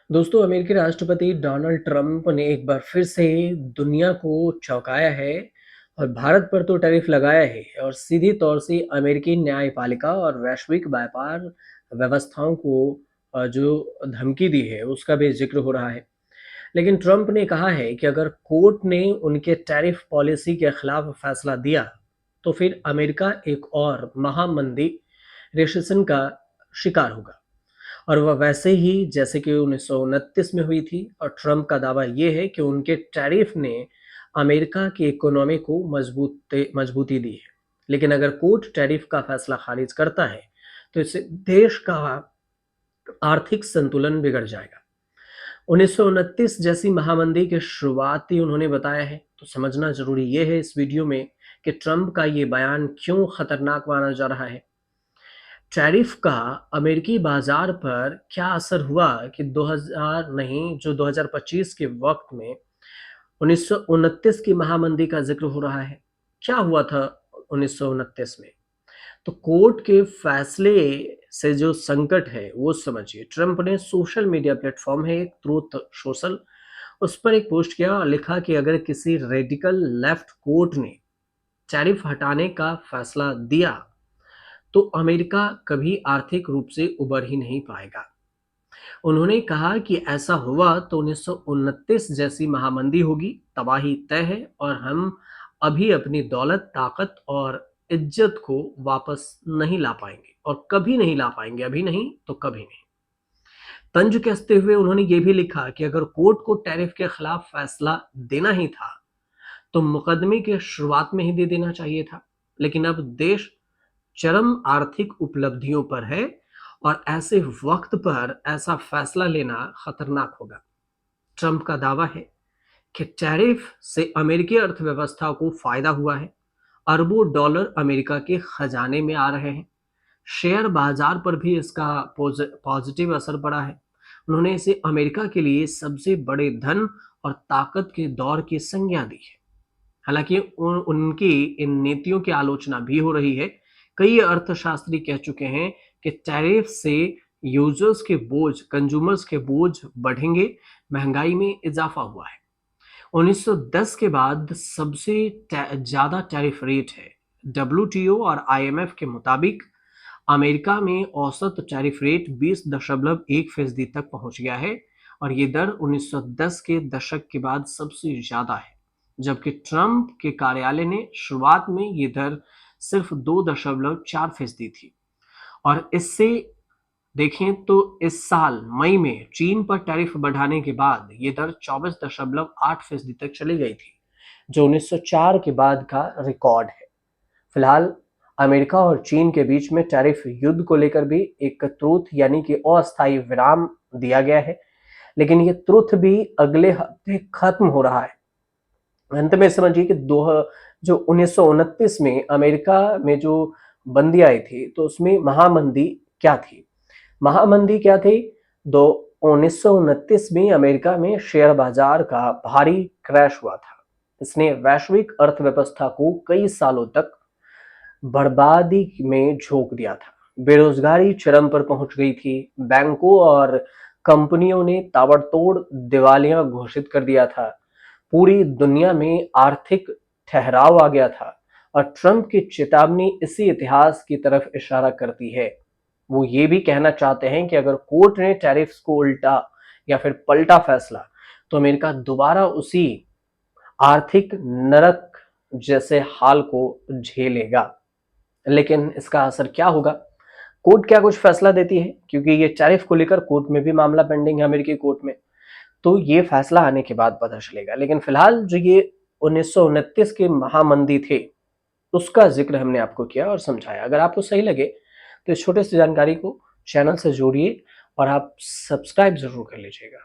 दोस्तों, अमेरिकी राष्ट्रपति डोनाल्ड ट्रंप ने एक बार फिर से दुनिया को चौंकाया है और भारत पर तो टैरिफ लगाया है और सीधी तौर से अमेरिकी न्यायपालिका और वैश्विक व्यापार व्यवस्थाओं को जो धमकी दी है उसका भी जिक्र हो रहा है। लेकिन ट्रंप ने कहा है कि अगर कोर्ट ने उनके टैरिफ पॉलिसी के खिलाफ फैसला दिया तो फिर अमेरिका एक और महामंदी रिसेशन का शिकार होगा, और वह वैसे ही जैसे कि 1929 में हुई थी। और ट्रंप का दावा ये है कि उनके टैरिफ ने अमेरिका की इकोनॉमी को मजबूती दी है। लेकिन अगर कोर्ट टैरिफ का फैसला खारिज करता है तो इससे देश का आर्थिक संतुलन बिगड़ जाएगा। 1929 जैसी महामंदी की शुरुआती उन्होंने बताया है। तो समझना जरूरी ये है इस वीडियो में कि ट्रंप का ये बयान क्यों खतरनाक माना जा रहा है। टैरिफ का अमेरिकी बाजार पर क्या असर हुआ कि 2000 नहीं, जो 2025 के वक्त में 1929 की महामंदी का जिक्र हो रहा है। क्या हुआ था 1929 में? तो कोर्ट के फैसले से जो संकट है वो समझिए। ट्रंप ने सोशल मीडिया प्लेटफॉर्म है एक ट्रूथ सोशल, उस पर एक पोस्ट किया और लिखा कि अगर किसी रेडिकल लेफ्ट कोर्ट ने टैरिफ हटाने का फैसला दिया तो अमेरिका कभी आर्थिक रूप से उबर ही नहीं पाएगा। उन्होंने कहा कि ऐसा हुआ तो 1929 जैसी महामंदी होगी, तबाही तय है और हम अभी अपनी दौलत, ताकत और इज्जत को वापस नहीं ला पाएंगे और कभी नहीं ला पाएंगे, अभी नहीं तो कभी नहीं। तंज कसते हुए उन्होंने ये भी लिखा कि अगर कोर्ट को टैरिफ के खिलाफ फैसला देना ही था तो मुकदमे के शुरुआत में ही दे देना चाहिए था। लेकिन अब देश चरम आर्थिक उपलब्धियों पर है और ऐसे वक्त पर ऐसा फैसला लेना खतरनाक होगा। ट्रंप का दावा है कि टैरिफ से अमेरिकी अर्थव्यवस्था को फायदा हुआ है। अरबों डॉलर अमेरिका के खजाने में आ रहे हैं। शेयर बाजार पर भी इसका पॉजिटिव असर पड़ा है। उन्होंने इसे अमेरिका के लिए सबसे बड़े धन और ताकत के दौर की संज्ञा दी है। हालांकि उनकी इन नीतियों की आलोचना भी हो रही है। कई अर्थशास्त्री कह चुके हैं कि टैरिफ से यूजर्स के बोझ, कंज्यूमर्स के बोझ बढ़ेंगे, महंगाई में इजाफा हुआ है। 1910 के बाद सबसे ज्यादा टैरिफ रेट है। डब्ल्यूटीओ और आईएमएफ के मुताबिक अमेरिका में औसत टैरिफ रेट 20.1% तक पहुंच गया है और ये दर 1910 के दशक के बाद सबसे ज्यादा है। जबकि ट्रंप के कार्यालय ने शुरुआत में ये दर सिर्फ 2.4% थी। और इससे देखें तो इस साल मई में चीन पर टैरिफ बढ़ाने के बाद ये दर 24.8% तक चली गई थी, जो 1904 के बाद का रिकॉर्ड है। फिलहाल अमेरिका और चीन के बीच में टैरिफ युद्ध को लेकर भी एक त्रुथ यानी कि अस्थायी विराम दिया गया है, लेकिन ये त्रुथ भी अगले हफ्ते खत्म हो रहा है। अंत में समझिए कि जो 1929 में अमेरिका में जो बंदी आई थी तो उसमें महामंदी क्या थी? महामंदी क्या थी? दो 1929 में अमेरिका में शेयर बाजार का भारी क्रैश हुआ था। इसने वैश्विक अर्थव्यवस्था को कई सालों तक बर्बादी में झोंक दिया था। बेरोजगारी चरम पर पहुंच गई थी। बैंकों और कंपनियों ने ताबड़तोड़ दिवालिया घोषित कर दिया था। पूरी दुनिया में आर्थिक ठहराव आ गया था और ट्रंप की चेतावनी इसी इतिहास की तरफ इशारा करती है। वो ये भी कहना चाहते हैं कि अगर कोर्ट ने टैरिफ्स को उल्टा या फिर पलटा फैसला तो अमेरिका दोबारा उसी आर्थिक नरक जैसे हाल को झेलेगा। लेकिन इसका असर क्या होगा? कोर्ट क्या कुछ फैसला देती है? क्योंकि ये टैरिफ को लेकर कोर्ट में भी मामला पेंडिंग है अमेरिकी कोर्ट में, तो ये फैसला आने के बाद पता चलेगा। लेकिन फिलहाल जो ये 1929 की महामंदी थे उसका जिक्र हमने आपको किया और समझाया। अगर आपको सही लगे तो इस छोटे से जानकारी को चैनल से जोड़िए और आप सब्सक्राइब जरूर कर लीजिएगा।